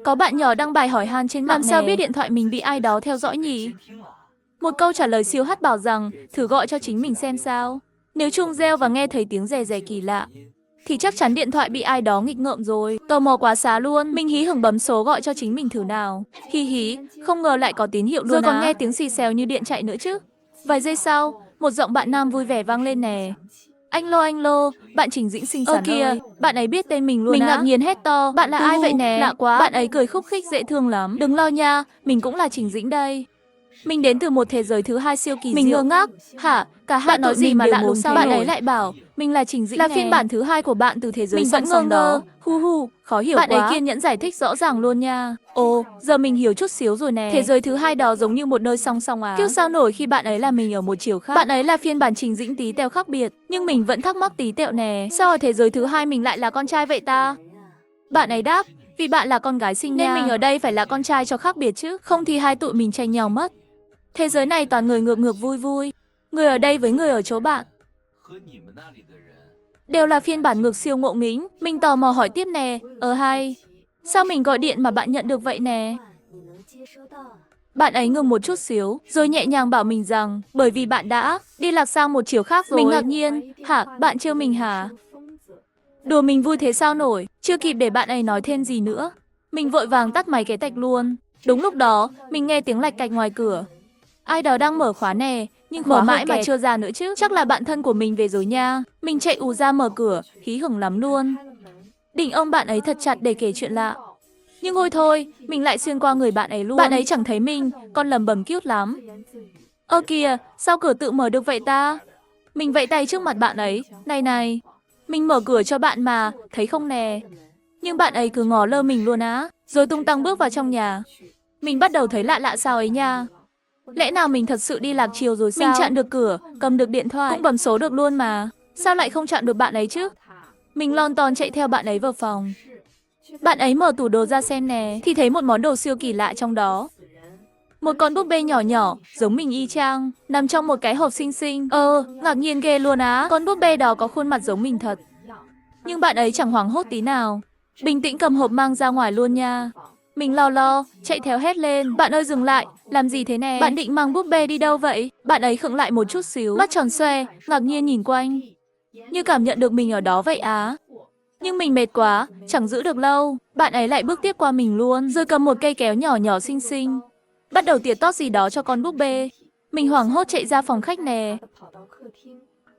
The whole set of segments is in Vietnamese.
Có bạn nhỏ đăng bài hỏi han trên mạng. Làm sao biết điện thoại mình bị ai đó theo dõi nhỉ? Một câu trả lời siêu hot bảo rằng thử gọi cho chính mình xem sao. Nếu chuông reo và nghe thấy tiếng rè rè kỳ lạ thì chắc chắn điện thoại bị ai đó nghịch ngợm rồi. Tò mò quá xá luôn, mình hí hửng bấm số gọi cho chính mình thử nào. Hi hí, không ngờ lại có tín hiệu luôn. Rồi còn nghe tiếng xì xèo như điện chạy nữa chứ. Vài giây sau, một giọng bạn nam vui vẻ vang lên nè. Anh lô, bạn Trình Dĩnh xinh xắn kìa, ơi. Bạn ấy biết tên mình luôn. Mình ngạc nhiên hét to, bạn là ai vậy nè? Lạ quá. Bạn ấy cười khúc khích dễ thương lắm. Đừng lo nha, mình cũng là Trình Dĩnh đây. Mình đến từ một thế giới thứ hai siêu kỳ diệu. Mình ngơ ngác. Hả? Cả hai nói gì mà lạ lùng sao? Bạn ấy lại bảo mình là Trình Dĩnh là phiên bản thứ hai của bạn từ thế giới mình vẫn ngơ ngơ. Hu, khó hiểu quá. Bạn ấy kiên nhẫn giải thích rõ ràng luôn nha. Ồ, giờ mình hiểu chút xíu rồi nè. Thế giới thứ hai đó giống như một nơi song song á. Kiêu sao nổi khi bạn ấy là mình ở một chiều khác. Bạn ấy là phiên bản Trình Dĩnh tí tẹo khác biệt, nhưng mình vẫn thắc mắc tí tẹo nè. Sao ở thế giới thứ hai mình lại là con trai vậy ta? Bạn ấy đáp, vì bạn là con gái xinh nên mình ở đây phải là con trai cho khác biệt chứ, không thì hai tụi mình tranh nhau mất. Thế giới này toàn người ngược ngược vui vui. Người ở đây với người ở chỗ bạn đều là phiên bản ngược siêu ngộ nghĩnh. Mình tò mò hỏi tiếp nè. Hay, sao mình gọi điện mà bạn nhận được vậy nè? Bạn ấy ngừng một chút xíu, rồi nhẹ nhàng bảo mình rằng bởi vì bạn đã đi lạc sang một chiều khác rồi. Mình ngạc nhiên. Hả? Bạn trêu mình hả? Đùa mình vui thế sao nổi. Chưa kịp để bạn ấy nói thêm gì nữa, mình vội vàng tắt máy cái tạch luôn. Đúng lúc đó, mình nghe tiếng lạch cạch ngoài cửa. Ai đó đang mở khóa nè, nhưng khóa mãi mà chưa ra nữa chứ. Chắc là bạn thân của mình về rồi nha. Mình chạy ù ra mở cửa, hí hửng lắm luôn. Định ôm bạn ấy thật chặt để kể chuyện lạ. Nhưng thôi, mình lại xuyên qua người bạn ấy luôn. Bạn ấy chẳng thấy mình, còn lầm bầm cute lắm. Kìa, sao cửa tự mở được vậy ta? Mình vẫy tay trước mặt bạn ấy. Này, mình mở cửa cho bạn mà, thấy không nè? Nhưng bạn ấy cứ ngó lơ mình luôn á, rồi tung tăng bước vào trong nhà. Mình bắt đầu thấy lạ lạ sao ấy nha. Lẽ nào mình thật sự đi lạc chiều rồi sao? Mình chặn được cửa, cầm được điện thoại, cũng bấm số được luôn mà. Sao lại không chặn được bạn ấy chứ? Mình lon ton chạy theo bạn ấy vào phòng. Bạn ấy mở tủ đồ ra xem nè, thì thấy một món đồ siêu kỳ lạ trong đó. Một con búp bê nhỏ nhỏ, giống mình y chang, nằm trong một cái hộp xinh xinh. Ngạc nhiên ghê luôn á. Con búp bê đó có khuôn mặt giống mình thật. Nhưng bạn ấy chẳng hoảng hốt tí nào. Bình tĩnh cầm hộp mang ra ngoài luôn nha. Mình lo, chạy theo hét lên. Bạn ơi dừng lại, làm gì thế nè? Bạn định mang búp bê đi đâu vậy? Bạn ấy khựng lại một chút xíu, mắt tròn xoe, ngạc nhiên nhìn quanh. Như cảm nhận được mình ở đó vậy á. Nhưng mình mệt quá, chẳng giữ được lâu. Bạn ấy lại bước tiếp qua mình luôn, rồi cầm một cây kéo nhỏ nhỏ xinh xinh. Bắt đầu tỉa tót gì đó cho con búp bê. Mình hoảng hốt chạy ra phòng khách nè.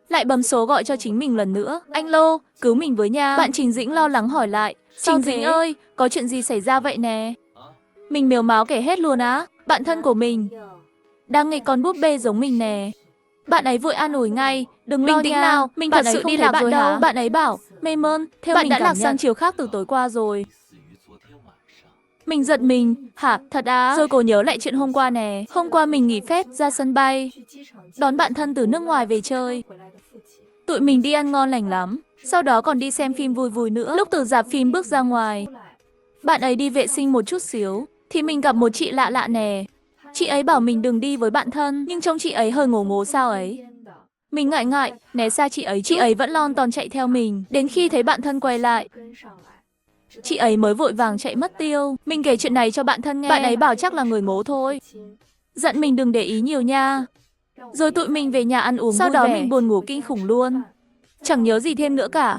Lại bấm số gọi cho chính mình lần nữa. Anh Lô, cứu mình với nha. Bạn Trình Dĩnh lo lắng hỏi lại. Trình Dĩnh ơi, có chuyện gì xảy ra vậy nè? Mình mếu máo kể hết luôn á. Bạn thân của mình đang nghịch con búp bê giống mình nè. Bạn ấy vội an ủi ngay. Đừng lo nha. Nào, mình thật sự đi lạc rồi hả? Bạn ấy bảo, mê mơn, theo bạn đã lạc sang chiều khác từ tối qua rồi. Mình giật mình. Hả, thật á? Rồi cô nhớ lại chuyện hôm qua nè. Hôm qua mình nghỉ phép ra sân bay, đón bạn thân từ nước ngoài về chơi. Tụi mình đi ăn ngon lành lắm. Sau đó còn đi xem phim vui vui nữa. Lúc từ rạp phim bước ra ngoài, bạn ấy đi vệ sinh một chút xíu, thì mình gặp một chị lạ lạ nè. Chị ấy bảo mình đừng đi với bạn thân, nhưng trông chị ấy hơi ngố ngố sao ấy. Mình ngại, né xa chị ấy vẫn lon ton chạy theo mình, đến khi thấy bạn thân quay lại. Chị ấy mới vội vàng chạy mất tiêu. Mình kể chuyện này cho bạn thân nghe. Bạn ấy bảo chắc là người ngố thôi. Dặn mình đừng để ý nhiều nha. Rồi tụi mình về nhà ăn uống vui vẻ. Sau đó mình buồn ngủ kinh khủng luôn. Chẳng nhớ gì thêm nữa cả.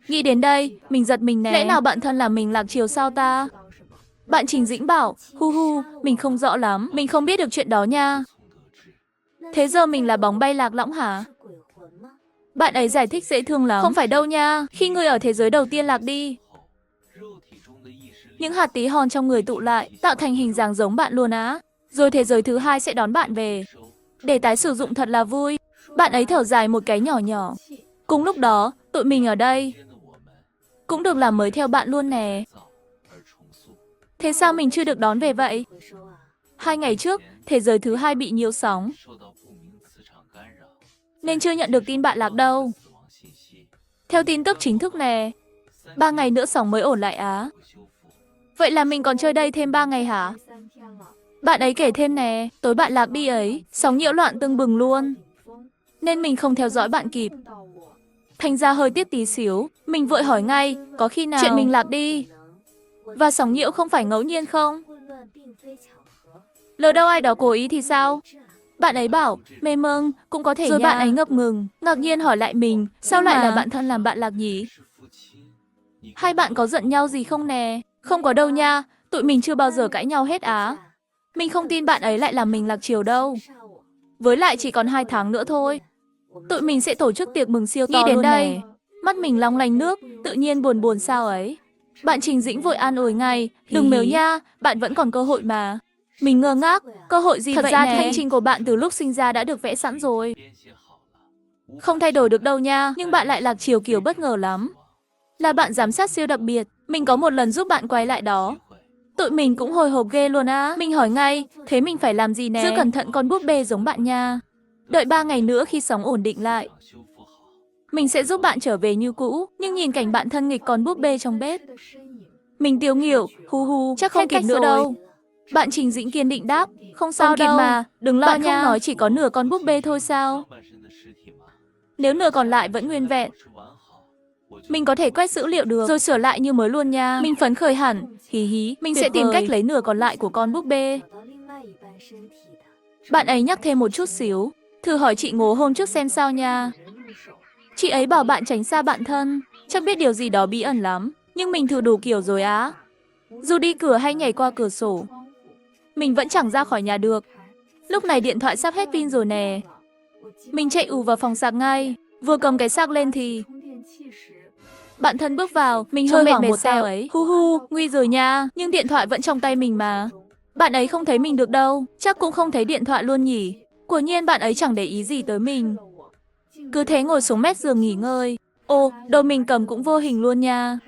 Nghĩ đến đây, mình giật mình nè. Lẽ nào bạn thân là mình lạc chiều sao ta? Bạn Trình Dĩnh bảo, mình không rõ lắm. Mình không biết được chuyện đó nha. Thế giờ mình là bóng bay lạc lõng hả? Bạn ấy giải thích dễ thương lắm. Không phải đâu nha. Khi người ở thế giới đầu tiên lạc đi, những hạt tí hon trong người tụ lại, tạo thành hình dáng giống bạn luôn á. Rồi thế giới thứ hai sẽ đón bạn về, để tái sử dụng thật là vui. Bạn ấy thở dài một cái nhỏ nhỏ. Cùng lúc đó, tụi mình ở đây cũng được làm mới theo bạn luôn nè. Thế sao mình chưa được đón về vậy? 2 ngày trước, thế giới thứ hai bị nhiễu sóng, nên chưa nhận được tin bạn lạc đâu. Theo tin tức chính thức nè, 3 ngày nữa sóng mới ổn lại á. Vậy là mình còn chơi đây thêm 3 ngày hả? Bạn ấy kể thêm nè, tối bạn lạc đi ấy, sóng nhiễu loạn tưng bừng luôn, nên mình không theo dõi bạn kịp. Thành ra hơi tiếc tí xíu, mình vội hỏi ngay, có khi nào chuyện mình lạc đi Và sóng nhiễu không phải ngẫu nhiên không? Lỡ đâu ai đó cố ý thì sao? Bạn ấy bảo, mê mông, cũng có thể rồi nha. Bạn ấy ngập ngừng, ngạc nhiên hỏi lại mình, sao lại là bạn thân làm bạn lạc nhỉ? Hai bạn có giận nhau gì không nè? Không có đâu nha, tụi mình chưa bao giờ cãi nhau hết á. Mình không tin bạn ấy lại làm mình lạc chiều đâu. Với lại chỉ còn 2 tháng nữa thôi. Tụi mình sẽ tổ chức tiệc mừng siêu to luôn đây. Mắt mình long lanh nước, tự nhiên buồn buồn sao ấy. Bạn Trình Dĩnh vội an ủi ngay, đừng mếu nha, bạn vẫn còn cơ hội mà. Mình ngơ ngác, cơ hội gì vậy nè? Thật ra hành trình của bạn từ lúc sinh ra đã được vẽ sẵn rồi. Không thay đổi được đâu nha, nhưng bạn lại lạc chiều kiểu bất ngờ lắm. Là bạn giám sát siêu đặc biệt, mình có một lần giúp bạn quay lại đó. Tụi mình cũng hồi hộp ghê luôn á. Mình hỏi ngay, thế mình phải làm gì nè? Giữ cẩn thận con búp bê giống bạn nha. Đợi 3 ngày nữa khi sóng ổn định lại. Mình sẽ giúp bạn trở về như cũ, nhưng nhìn cảnh bạn thân nghịch con búp bê trong bếp. Mình tiêu nghỉu, hu hu, chắc không kịp nữa đâu. Bạn Trình Dĩnh kiên định đáp, không sao đâu mà, đừng lo nha. Bạn không nói chỉ có nửa con búp bê thôi sao? Nếu nửa còn lại vẫn nguyên vẹn, mình có thể quét dữ liệu được, rồi sửa lại như mới luôn nha. Mình phấn khởi hẳn, hí hí, mình sẽ tìm cách lấy nửa còn lại của con búp bê. Bạn ấy nhắc thêm một chút xíu, thử hỏi chị Ngố hôm trước xem sao nha. Chị ấy bảo bạn tránh xa bạn thân, chắc biết điều gì đó bí ẩn lắm. Nhưng mình thử đủ kiểu rồi á. Dù đi cửa hay nhảy qua cửa sổ, mình vẫn chẳng ra khỏi nhà được. Lúc này điện thoại sắp hết pin rồi nè. Mình chạy ù vào phòng sạc ngay, vừa cầm cái sạc lên thì bạn thân bước vào, mình hơi hoảng một tẹo ấy. Hu hu, nguy rồi nha, nhưng điện thoại vẫn trong tay mình mà. Bạn ấy không thấy mình được đâu, chắc cũng không thấy điện thoại luôn nhỉ. Quả nhiên bạn ấy chẳng để ý gì tới mình. Cứ thế ngồi xuống mép giường nghỉ ngơi. Ồ, đồ mình cầm cũng vô hình luôn nha.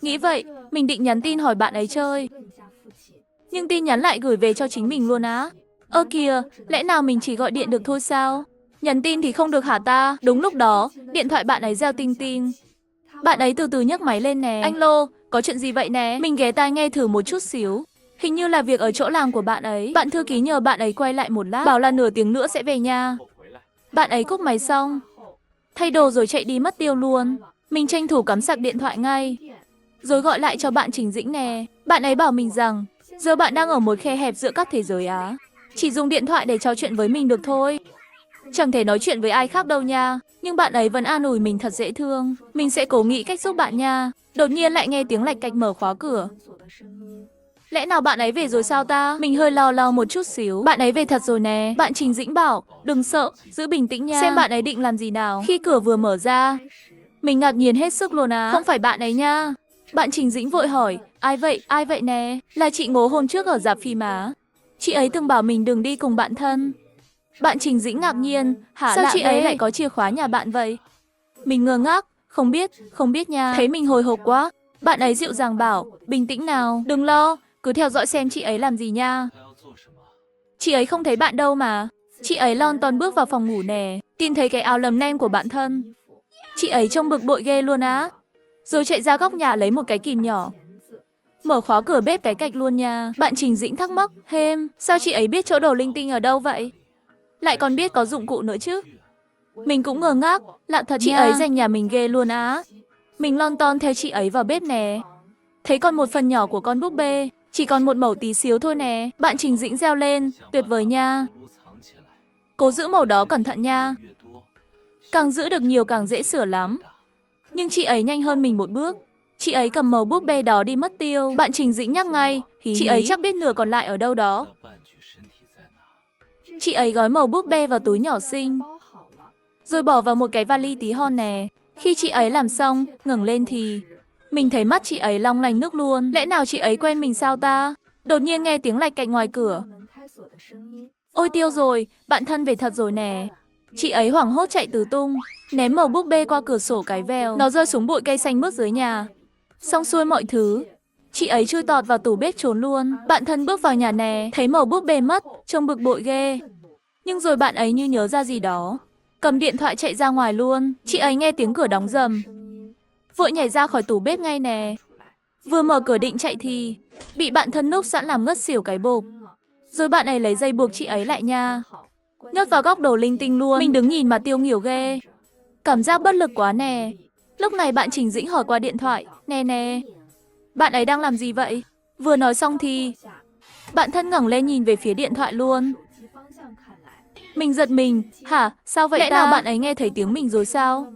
Nghĩ vậy, mình định nhắn tin hỏi bạn ấy chơi. Nhưng tin nhắn lại gửi về cho chính mình luôn á. Ơ kìa, lẽ nào mình chỉ gọi điện được thôi sao? Nhắn tin thì không được hả ta? Đúng lúc đó, điện thoại bạn ấy reo tinh tinh. Bạn ấy từ từ nhấc máy lên nè. Anh Lô, có chuyện gì vậy nè? Mình ghé tai nghe thử một chút xíu. Hình như là việc ở chỗ làm của bạn ấy. Bạn thư ký nhờ bạn ấy quay lại một lát, bảo là nửa tiếng nữa sẽ về nhà. Bạn ấy cúp máy xong, thay đồ rồi chạy đi mất tiêu luôn. Mình tranh thủ cắm sạc điện thoại ngay, rồi gọi lại cho bạn Trình Dĩnh nè. Bạn ấy bảo mình rằng, giờ bạn đang ở một khe hẹp giữa các thế giới á. Chỉ dùng điện thoại để trò chuyện với mình được thôi. Chẳng thể nói chuyện với ai khác đâu nha. Nhưng bạn ấy vẫn an ủi mình thật dễ thương. Mình sẽ cố nghĩ cách giúp bạn nha. Đột nhiên lại nghe tiếng lạch cạch mở khóa cửa. Lẽ nào bạn ấy về rồi sao ta? Mình hơi lo một chút xíu. Bạn ấy về thật rồi nè. Bạn Trình Dĩnh bảo, đừng sợ, giữ bình tĩnh nha. Xem bạn ấy định làm gì nào. Khi cửa vừa mở ra, mình ngạc nhiên hết sức luôn á. Không phải bạn ấy nha. Bạn Trình Dĩnh vội hỏi, ai vậy nè? Là chị Ngố hôm trước ở rạp phim á. Chị ấy từng bảo mình đừng đi cùng bạn thân. Bạn Trình Dĩnh ngạc nhiên, hả, sao chị ấy lại có chìa khóa nhà bạn vậy? Mình ngơ ngác, không biết nha. Thấy mình hồi hộp quá. Bạn ấy dịu dàng bảo, bình tĩnh nào, đừng lo, cứ theo dõi xem chị ấy làm gì nha. Chị ấy không thấy bạn đâu mà. Chị ấy lon ton bước vào phòng ngủ nè, tìm thấy cái áo lầm nem của bạn thân. Chị ấy trông bực bội ghê luôn á. Rồi chạy ra góc nhà lấy một cái kìm nhỏ, mở khóa cửa bếp cái cạch luôn nha. Bạn Trình Dĩnh thắc mắc, sao chị ấy biết chỗ đồ linh tinh ở đâu vậy? Lại còn biết có dụng cụ nữa chứ. Mình cũng ngờ ngác, lạ thật chị ấy giành nhà mình ghê luôn á. Mình lon ton theo chị ấy vào bếp nè. Thấy còn một phần nhỏ của con búp bê, chỉ còn một mẩu tí xíu thôi nè. Bạn Trình Dĩnh reo lên, tuyệt vời nha. Cố giữ mẩu đó cẩn thận nha. Càng giữ được nhiều càng dễ sửa lắm. Nhưng chị ấy nhanh hơn mình một bước. Chị ấy cầm mẩu búp bê đó đi mất tiêu. Bạn Trình Dĩnh nhắc ngay, chị ấy chắc biết nửa còn lại ở đâu đó. Chị ấy gói mẩu búp bê vào túi nhỏ xinh, rồi bỏ vào một cái vali tí hon nè. Khi chị ấy làm xong, ngẩng lên thì mình thấy mắt chị ấy long lanh nước luôn. Lẽ nào chị ấy quen mình sao ta? Đột nhiên nghe tiếng lạch cạch ngoài cửa. Ôi tiêu rồi, bạn thân về thật rồi nè. Chị ấy hoảng hốt chạy tứ tung, ném mẩu búp bê qua cửa sổ cái vèo. Nó rơi xuống bụi cây xanh mướt dưới nhà. Xong xuôi mọi thứ, chị ấy chui tọt vào tủ bếp trốn luôn. Bạn thân bước vào nhà nè, thấy mẩu búp bê mất, trông bực bội ghê. Nhưng rồi bạn ấy như nhớ ra gì đó, cầm điện thoại chạy ra ngoài luôn. Chị ấy nghe tiếng cửa đóng rầm, vội nhảy ra khỏi tủ bếp ngay nè. Vừa mở cửa định chạy thì bị bạn thân núp sẵn làm ngất xỉu cái bộp. Rồi bạn ấy lấy dây buộc chị ấy lại nha, nhốt vào góc đồ linh tinh luôn. Mình đứng nhìn mà tiêu nghỉu ghê. Cảm giác bất lực quá nè. Lúc này bạn Trình Dĩnh hỏi qua điện thoại, nè, Bạn ấy đang làm gì vậy? Vừa nói xong thì bạn thân ngẩng lên nhìn về phía điện thoại luôn. Mình giật mình, hả, sao vậy ta? Lẽ nào bạn ấy nghe thấy tiếng mình rồi sao?